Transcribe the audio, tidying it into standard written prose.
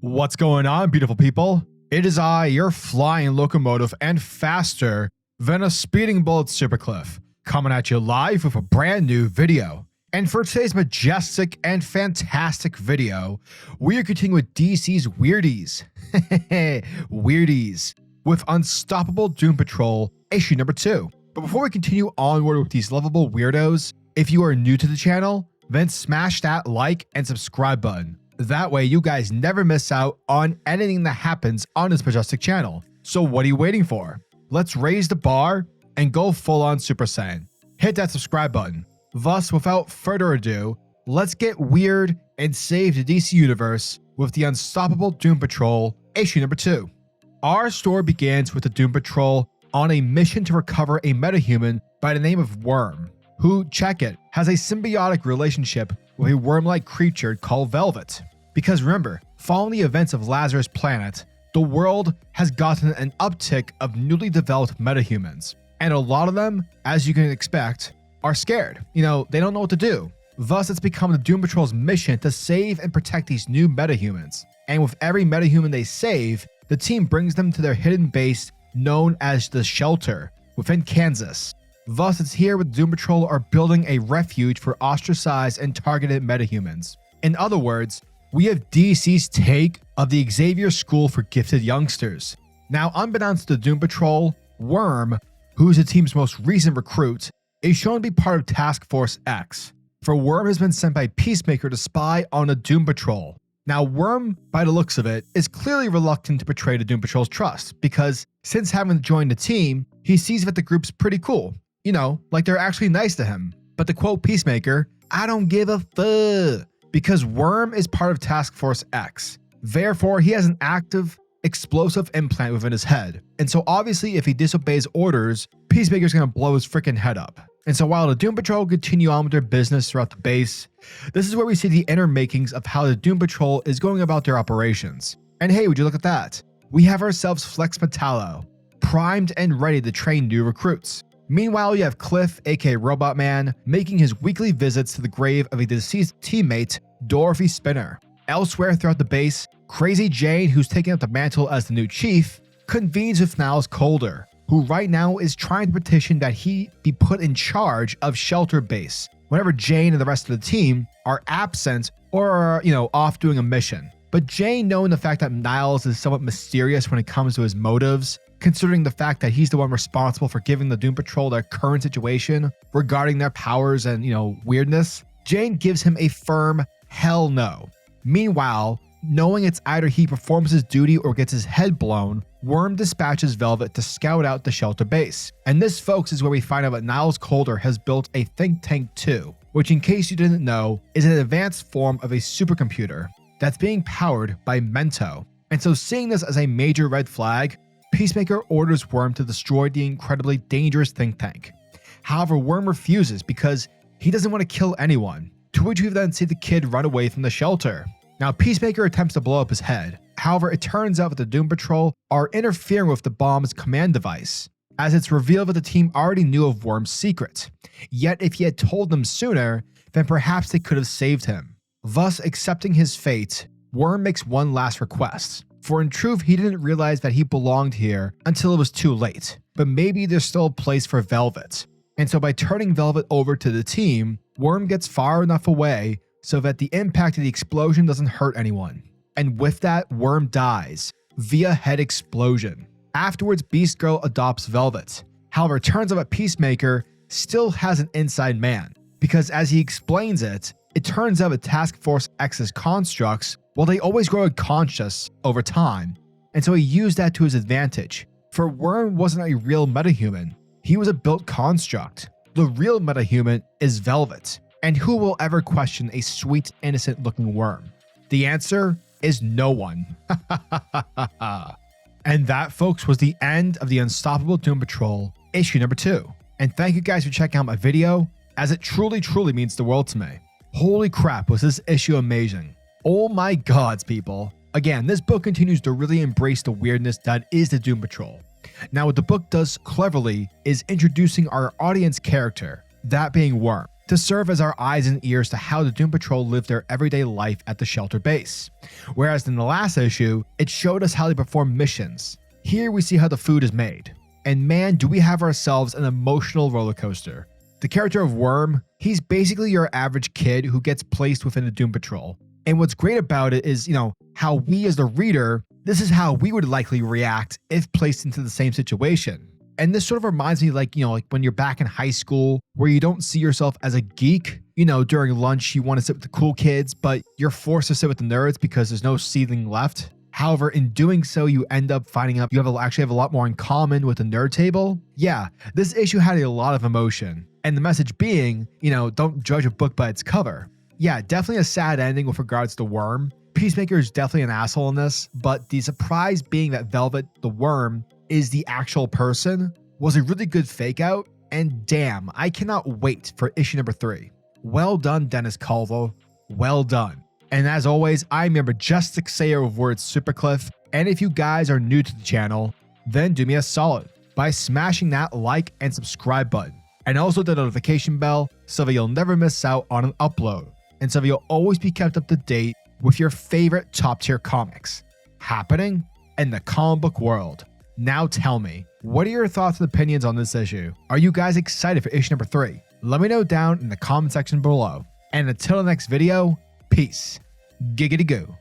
What's going on, beautiful people? It is I, your flying locomotive and faster than a speeding bullet SuperCliff, coming at you live with a brand new video. And for today's majestic and fantastic video, we are continuing with DC's Weirdies. Weirdies. With Unstoppable Doom Patrol, issue number 2. But before we continue onward with these lovable weirdos, if you are new to the channel, then smash that like and subscribe button. That way you guys never miss out on anything that happens on this majestic channel. So what are you waiting for? Let's raise the bar and go full on Super Saiyan. Hit that subscribe button. Thus, without further ado, let's get weird and save the DC universe with the Unstoppable Doom Patrol, issue number 2. Our story begins with the Doom Patrol on a mission to recover a metahuman by the name of Worm, who, check it, has a symbiotic relationship with a worm-like creature called Velvet. Because remember, following the events of Lazarus Planet, the world has gotten an uptick of newly developed metahumans. And a lot of them, as you can expect, are scared. They don't know what to do. Thus, it's become the Doom Patrol's mission to save and protect these new metahumans. And with every metahuman they save, the team brings them to their hidden base known as the Shelter within Kansas. Thus, it's here where the Doom Patrol are building a refuge for ostracized and targeted metahumans. In other words, we have DC's take of the Xavier School for Gifted Youngsters. Now, unbeknownst to the Doom Patrol, Worm, who is the team's most recent recruit, is shown to be part of Task Force X. For Worm has been sent by Peacemaker to spy on the Doom Patrol. Now, Worm, by the looks of it, is clearly reluctant to betray the Doom Patrol's trust, because since having joined the team, he sees that the group's pretty cool. Like they're actually nice to him. But to quote Peacemaker, I don't give a fuck, because Worm is part of Task Force X. Therefore, he has an active, explosive implant within his head. And so obviously, if he disobeys orders, Peacemaker's gonna blow his freaking head up. And so while the Doom Patrol continue on with their business throughout the base, this is where we see the inner makings of how the Doom Patrol is going about their operations. And hey, would you look at that? We have ourselves Flex Mentallo, primed and ready to train new recruits. Meanwhile, you have Cliff, aka Robotman, making his weekly visits to the grave of a deceased teammate, Dorothy Spinner. Elsewhere throughout the base, CrazyJane, who's taking up the mantle as the new chief, convenes with Niles Caulder, who right now is trying to petition that he be put in charge of Shelter Base whenever Jane and the rest of the team are absent or are, off doing a mission. But Jane, knowing the fact that Niles is somewhat mysterious when it comes to his motives, considering the fact that he's the one responsible for giving the Doom Patrol their current situation regarding their powers and, weirdness, Jane gives him a firm hell no. Meanwhile, knowing it's either he performs his duty or gets his head blown, Worm dispatches Velvet to scout out the Shelter Base. And this, folks, is where we find out that Niles Caulder has built a think tank too, which, in case you didn't know, is an advanced form of a supercomputer that's being powered by Mento. And so, seeing this as a major red flag, Peacemaker orders Worm to destroy the incredibly dangerous think tank. However, Worm refuses because he doesn't want to kill anyone, to which we then see the kid run away from the shelter. Now, Peacemaker attempts to blow up his head. However, it turns out that the Doom Patrol are interfering with the bomb's command device, as it's revealed that the team already knew of Worm's secret. Yet, if he had told them sooner, then perhaps they could have saved him. Thus, accepting his fate, Worm makes one last request. For in truth, he didn't realize that he belonged here until it was too late. But maybe there's still a place for Velvet. And so by turning Velvet over to the team, Worm gets far enough away so that the impact of the explosion doesn't hurt anyone. And with that, Worm dies via head explosion. Afterwards, Beast Girl adopts Velvet. However, it turns out that Peacemaker still has an inside man, because as he explains it, it turns out that Task Force X's constructs, well, they always grow conscious over time, and so he used that to his advantage. For Worm wasn't a real metahuman, he was a built construct. The real metahuman is Velvet, and who will ever question a sweet, innocent looking worm? The answer is no one. And that, folks, was the end of the Unstoppable Doom Patrol, issue number 2. And thank you guys for checking out my video, as it truly, truly means the world to me. Holy crap, was this issue amazing. Oh my gods, people. Again, this book continues to really embrace the weirdness that is the Doom Patrol. Now, what the book does cleverly is introducing our audience character, that being Worm. to serve as our eyes and ears to how the Doom Patrol live their everyday life at the shelter base. Whereas in the last issue, it showed us how they perform missions. Here we see how the food is made. And man, do we have ourselves an emotional roller coaster. The character of Worm, he's basically your average kid who gets placed within the Doom Patrol. And what's great about it is, how we as the reader, this is how we would likely react if placed into the same situation. And this sort of reminds me like when you're back in high school where you don't see yourself as a geek, during lunch you want to sit with the cool kids, but you're forced to sit with the nerds because there's no seating left. However, in doing so, you end up finding out you actually have a lot more in common with the nerd table. Yeah, this issue had a lot of emotion. And the message being, don't judge a book by its cover. Yeah, definitely a sad ending with regards to Worm. Peacemaker is definitely an asshole in this, but the surprise being that Velvet, the Worm, is the actual person was a really good fake out, and damn, I cannot wait for issue number 3. Well done, DennisCulver. Well done. And as always, I'm your majestic sayer of words, SuperCliff, and if you guys are new to the channel, then do me a solid by smashing that like and subscribe button, and also the notification bell so that you'll never miss out on an upload, and so that you'll always be kept up to date with your favorite top tier comics happening in the comic book world. Now tell me, what are your thoughts and opinions on this issue? Are you guys excited for issue number 3? Let me know down in the comment section below. And until the next video, peace. Giggity goo.